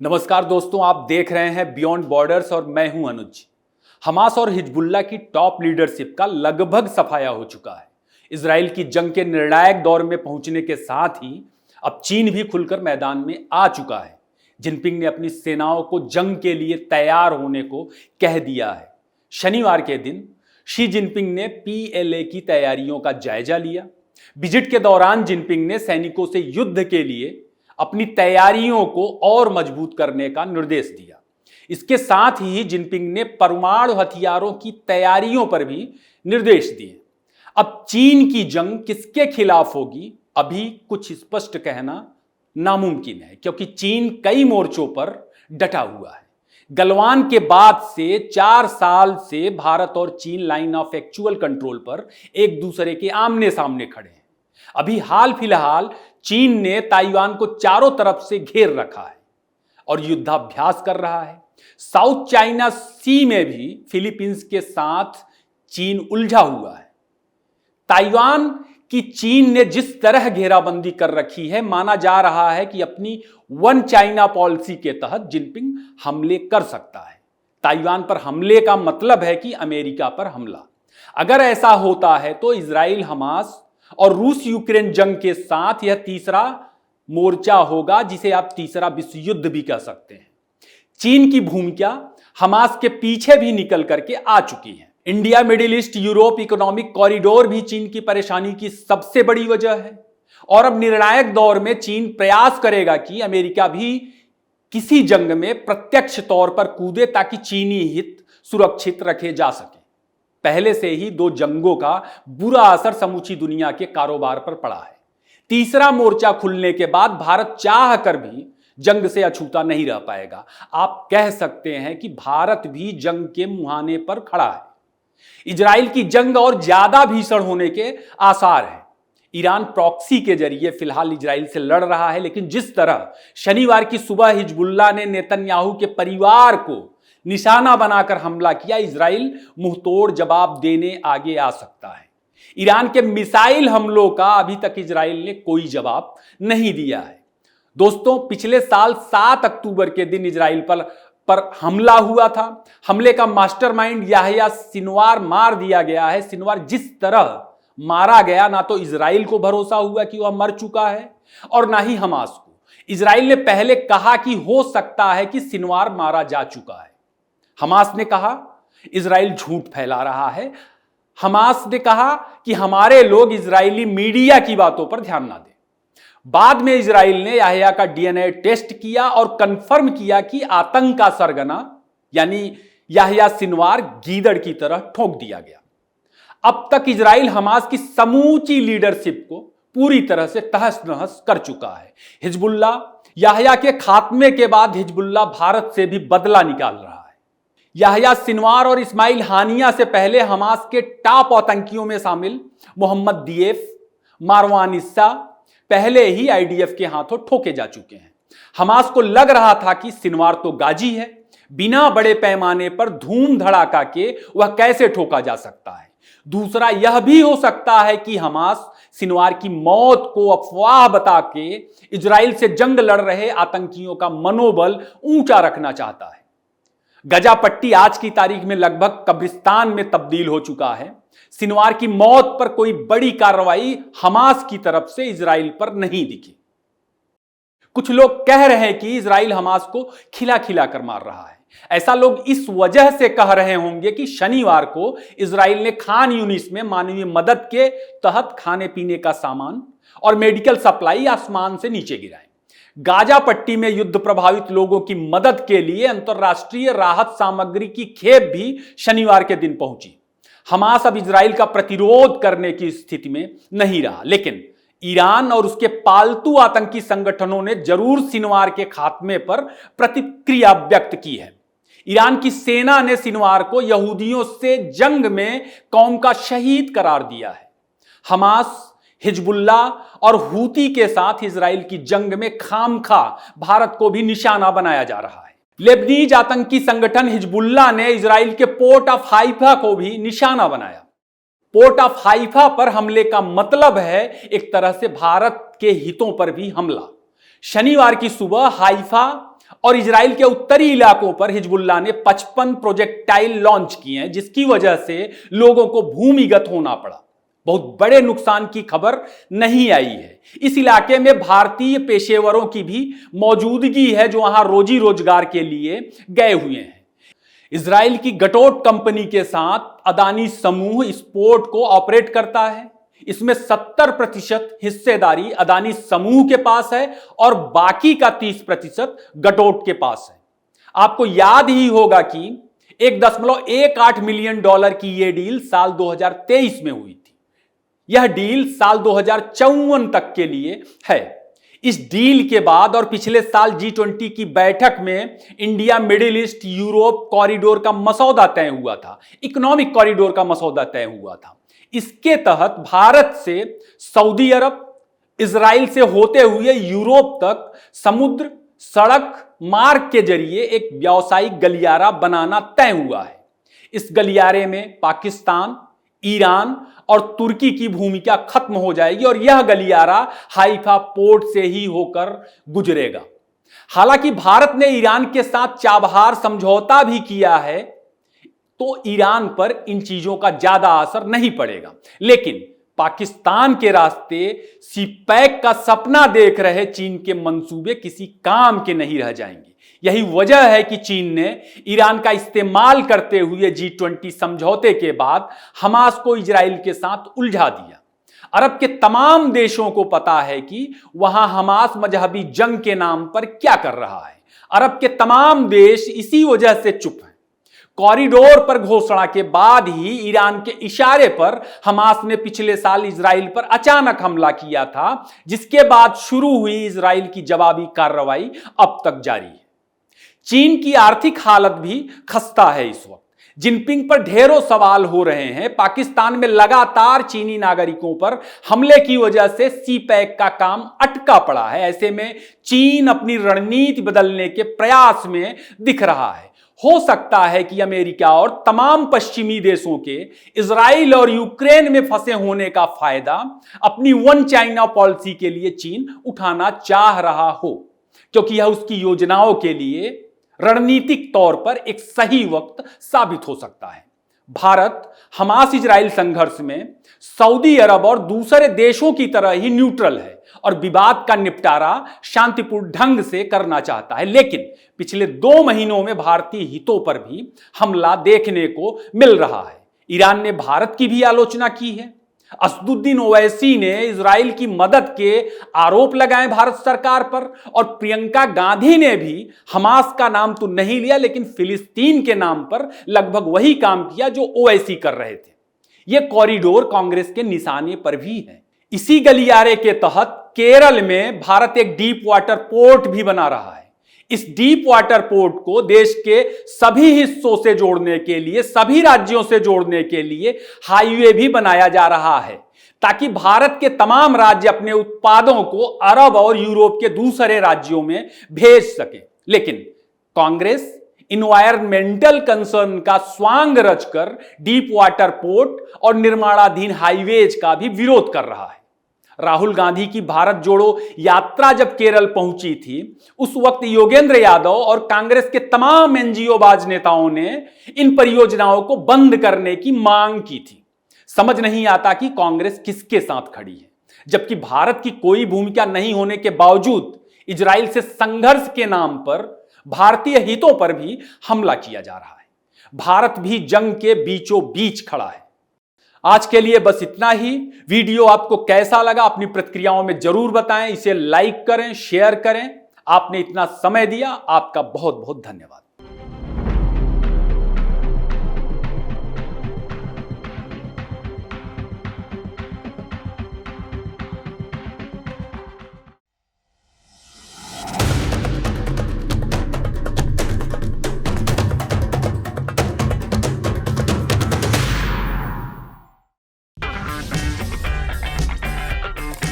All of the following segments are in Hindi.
नमस्कार दोस्तों, आप देख रहे हैं बियॉन्ड बॉर्डर्स और मैं हूं अनुज। हमास और हिजबुल्लाह की टॉप लीडरशिप का लगभग सफाया हो चुका है। इजराइल की जंग के निर्णायक दौर में पहुंचने के साथ ही अब चीन भी खुलकर मैदान में आ चुका है। जिनपिंग ने अपनी सेनाओं को जंग के लिए तैयार होने को कह दिया है। शनिवार के दिन शी जिनपिंग ने PLA की तैयारियों का जायजा लिया। विजिट के दौरान जिनपिंग ने सैनिकों से युद्ध के लिए अपनी तैयारियों को और मजबूत करने का निर्देश दिया। इसके साथ ही जिनपिंग ने परमाणु हथियारों की तैयारियों पर भी निर्देश दिए। अब चीन की जंग किसके खिलाफ होगी, अभी कुछ स्पष्ट कहना नामुमकिन है, क्योंकि चीन कई मोर्चों पर डटा हुआ है। गलवान के बाद से 4 साल से भारत और चीन लाइन ऑफ एक्चुअल कंट्रोल पर एक दूसरे के आमने सामने खड़े हैं। अभी हाल फिलहाल चीन ने ताइवान को चारों तरफ से घेर रखा है और युद्धाभ्यास कर रहा है। साउथ चाइना सी में भी फिलीपींस के साथ चीन उलझा हुआ है। ताइवान की चीन ने जिस तरह घेराबंदी कर रखी है, माना जा रहा है कि अपनी वन चाइना पॉलिसी के तहत जिनपिंग हमले कर सकता है। ताइवान पर हमले का मतलब है कि अमेरिका पर हमला। अगर ऐसा होता है तो इजराइल हमास और रूस यूक्रेन जंग के साथ यह तीसरा मोर्चा होगा, जिसे आप तीसरा विश्व युद्ध भी कह सकते हैं। चीन की भूमिका हमास के पीछे भी निकल करके आ चुकी है। India middle east Europe economic corridor भी चीन की परेशानी की सबसे बड़ी वजह है। और अब निर्णायक दौर में चीन प्रयास करेगा कि अमेरिका भी किसी जंग में प्रत्यक्ष तौर पर कूदे, ताकि चीनी हित सुरक्षित रखे जा सके। पहले से ही 2 जंगों का बुरा असर समूची दुनिया के कारोबार पर पड़ा है। तीसरा मोर्चा खुलने के बाद भारत चाह कर भी जंग से अछूता नहीं रह पाएगा। आप कह सकते हैं कि भारत भी जंग के मुहाने पर खड़ा है। इजराइल की जंग और ज्यादा भीषण होने के आसार हैं। ईरान प्रॉक्सी के जरिए फिलहाल इजराइल से लड़ रहा है, लेकिन जिस तरह शनिवार की सुबह हिजबुल्लाह ने नेतन्याहू के परिवार को निशाना बनाकर हमला किया, इजराइल मुंहतोड़ जवाब देने आगे आ सकता है। ईरान के मिसाइल हमलों का अभी तक इजराइल ने कोई जवाब नहीं दिया है। दोस्तों, पिछले साल 7 अक्टूबर के दिन इजराइल पर हमला हुआ था। हमले का मास्टरमाइंड याह्या सिनवार मार दिया गया है। सिनवार जिस तरह मारा गया, ना तो इजराइल को भरोसा हुआ कि वह मर चुका है और ना ही हमास को। इजराइल ने पहले कहा कि हो सकता है कि सिनवार मारा जा चुका है। हमास ने कहा इजराइल झूठ फैला रहा है। हमास ने कहा कि हमारे लोग इजरायली मीडिया की बातों पर ध्यान ना दें। बाद में इजराइल ने याह्या का DNA टेस्ट किया और कंफर्म किया कि आतंक का सरगना यानी याह्या सिनवार गीदड़ की तरह ठोक दिया गया। अब तक इजराइल हमास की समूची लीडरशिप को पूरी तरह से तहस नहस कर चुका है। हिजबुल्लाह याह्या के खात्मे के बाद हिजबुल्लाह भारत से भी बदला निकाल रहा है। याह्या सिनवार और इस्माइल हानिया से पहले हमास के टॉप आतंकियों में शामिल मोहम्मद दियेफ, मारवान इस्सा पहले ही IDF के हाथों ठोके जा चुके हैं। हमास को लग रहा था कि सिनवार तो गाजी है, बिना बड़े पैमाने पर धूम धड़ाका के वह कैसे ठोका जा सकता है। दूसरा यह भी हो सकता है कि हमास सिनवार की मौत को अफवाह बता के इजराइल से जंग लड़ रहे आतंकियों का मनोबल ऊंचा रखना चाहता है। गजा पट्टी आज की तारीख में लगभग कब्रिस्तान में तब्दील हो चुका है। सिनवार की मौत पर कोई बड़ी कार्रवाई हमास की तरफ से इजराइल पर नहीं दिखी। कुछ लोग कह रहे हैं कि इजराइल हमास को खिला खिला कर मार रहा है। ऐसा लोग इस वजह से कह रहे होंगे कि शनिवार को इजराइल ने खान यूनिस में मानवीय मदद के तहत खाने पीने का सामान और मेडिकल सप्लाई आसमान से नीचे गिराए। गाजा पट्टी में युद्ध प्रभावित लोगों की मदद के लिए अंतर्राष्ट्रीय राहत सामग्री की खेप भी शनिवार के दिन पहुंची। हमास अब इजराइल का प्रतिरोध करने की स्थिति में नहीं रहा, लेकिन ईरान और उसके पालतू आतंकी संगठनों ने जरूर सिनवार के खात्मे पर प्रतिक्रिया व्यक्त की है। ईरान की सेना ने सिनवार को यहूदियों से जंग में कौम का शहीद करार दिया है। हमास, हिजबुल्लाह और हूती के साथ इजराइल की जंग में खामखा भारत को भी निशाना बनाया जा रहा है। लेबनीज आतंकी संगठन हिजबुल्लाह ने इजराइल के पोर्ट ऑफ हाइफा को भी निशाना बनाया। पोर्ट ऑफ हाइफा पर हमले का मतलब है एक तरह से भारत के हितों पर भी हमला। शनिवार की सुबह हाइफा और इजराइल के उत्तरी इलाकों पर हिजबुल्लाह ने 55 प्रोजेक्टाइल लॉन्च किए हैं, जिसकी वजह से लोगों को भूमिगत होना पड़ा। बहुत बड़े नुकसान की खबर नहीं आई है। इस इलाके में भारतीय पेशेवरों की भी मौजूदगी है जो वहां रोजी रोजगार के लिए गए हुए हैं। इजराइल की गटोट कंपनी के साथ अदानी समूह इस पोर्ट को ऑपरेट करता है। इसमें 70% हिस्सेदारी अदानी समूह के पास है और बाकी का 30% गटोट के पास है। आपको याद ही होगा कि $1.18 मिलियन की यह डील साल 2023 में हुई थी। यह डील साल 2054 तक के लिए है। इस डील के बाद और पिछले साल G20 की बैठक में India middle east Europe corridor का मसौदा तय हुआ था, इकोनॉमिक कॉरिडोर का मसौदा तय हुआ था। इसके तहत भारत से सऊदी अरब, इजराइल से होते हुए यूरोप तक समुद्र सड़क मार्ग के जरिए एक व्यावसायिक गलियारा बनाना तय हुआ है। इस गलियारे में पाकिस्तान, ईरान और तुर्की की भूमिका खत्म हो जाएगी और यह गलियारा हाइफा पोर्ट से ही होकर गुजरेगा। हालांकि भारत ने ईरान के साथ चाबहार समझौता भी किया है, तो ईरान पर इन चीजों का ज्यादा असर नहीं पड़ेगा। लेकिन पाकिस्तान के रास्ते सीपैक का सपना देख रहे चीन के मंसूबे किसी काम के नहीं रह जाएंगे। यही वजह है कि चीन ने ईरान का इस्तेमाल करते हुए G20 समझौते के बाद हमास को इजराइल के साथ उलझा दिया। अरब के तमाम देशों को पता है कि वहां हमास मजहबी जंग के नाम पर क्या कर रहा है। अरब के तमाम देश इसी वजह से चुप हैं। कॉरिडोर पर घोषणा के बाद ही ईरान के इशारे पर हमास ने पिछले साल इजराइल पर अचानक हमला किया था, जिसके बाद शुरू हुई इजराइल की जवाबी कार्रवाई अब तक जारी है। चीन की आर्थिक हालत भी खस्ता है। इस वक्त जिनपिंग पर ढेरों सवाल हो रहे हैं। पाकिस्तान में लगातार चीनी नागरिकों पर हमले की वजह से सीपैक का काम अटका पड़ा है। ऐसे में चीन अपनी रणनीति बदलने के प्रयास में दिख रहा है। हो सकता है कि अमेरिका और तमाम पश्चिमी देशों के इजराइल और यूक्रेन में फंसे होने का फायदा अपनी वन चाइना पॉलिसी के लिए चीन उठाना चाह रहा हो, क्योंकि यह उसकी योजनाओं के लिए रणनीतिक तौर पर एक सही वक्त साबित हो सकता है। भारत हमास इजराइल संघर्ष में सऊदी अरब और दूसरे देशों की तरह ही न्यूट्रल है और विवाद का निपटारा शांतिपूर्ण ढंग से करना चाहता है। लेकिन पिछले 2 महीनों में भारतीय हितों पर भी हमला देखने को मिल रहा है। ईरान ने भारत की भी आलोचना की है। असदुद्दीन ओवैसी ने इजराइल की मदद के आरोप लगाए भारत सरकार पर और प्रियंका गांधी ने भी हमास का नाम तो नहीं लिया, लेकिन फिलिस्तीन के नाम पर लगभग वही काम किया जो ओवैसी कर रहे थे। यह कॉरिडोर कांग्रेस के निशाने पर भी है। इसी गलियारे के तहत केरल में भारत एक डीप वाटर पोर्ट भी बना रहा है। इस डीप वाटर पोर्ट को देश के सभी हिस्सों से जोड़ने के लिए, सभी राज्यों से जोड़ने के लिए हाईवे भी बनाया जा रहा है, ताकि भारत के तमाम राज्य अपने उत्पादों को अरब और यूरोप के दूसरे राज्यों में भेज सके। लेकिन कांग्रेस इन्वायरमेंटल कंसर्न का स्वांग रचकर डीप वाटर पोर्ट और निर्माणाधीन हाईवेज का भी विरोध कर रहा है। राहुल गांधी की भारत जोड़ो यात्रा जब केरल पहुंची थी, उस वक्त योगेंद्र यादव और कांग्रेस के तमाम एनजीओ बाज नेताओं ने इन परियोजनाओं को बंद करने की मांग की थी। समझ नहीं आता कि कांग्रेस किसके साथ खड़ी है, जबकि भारत की कोई भूमिका नहीं होने के बावजूद इजराइल से संघर्ष के नाम पर भारतीय हितों पर भी हमला किया जा रहा है। भारत भी जंग के बीचों बीच खड़ा है। आज के लिए बस इतना ही। वीडियो आपको कैसा लगा अपनी प्रतिक्रियाओं में जरूर बताएं। इसे लाइक करें, शेयर करें। आपने इतना समय दिया, आपका बहुत बहुत धन्यवाद।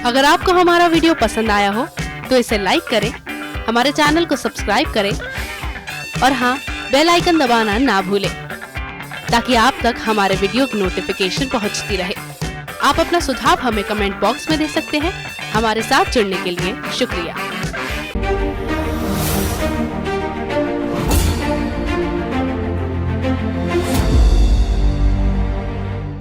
अगर आपको हमारा वीडियो पसंद आया हो तो इसे लाइक करें, हमारे चैनल को सब्सक्राइब करें और हाँ, बेल आइकन दबाना ना भूलें, ताकि आप तक हमारे वीडियो की नोटिफिकेशन पहुंचती रहे। आप अपना सुझाव हमें कमेंट बॉक्स में दे सकते हैं। हमारे साथ जुड़ने के लिए शुक्रिया।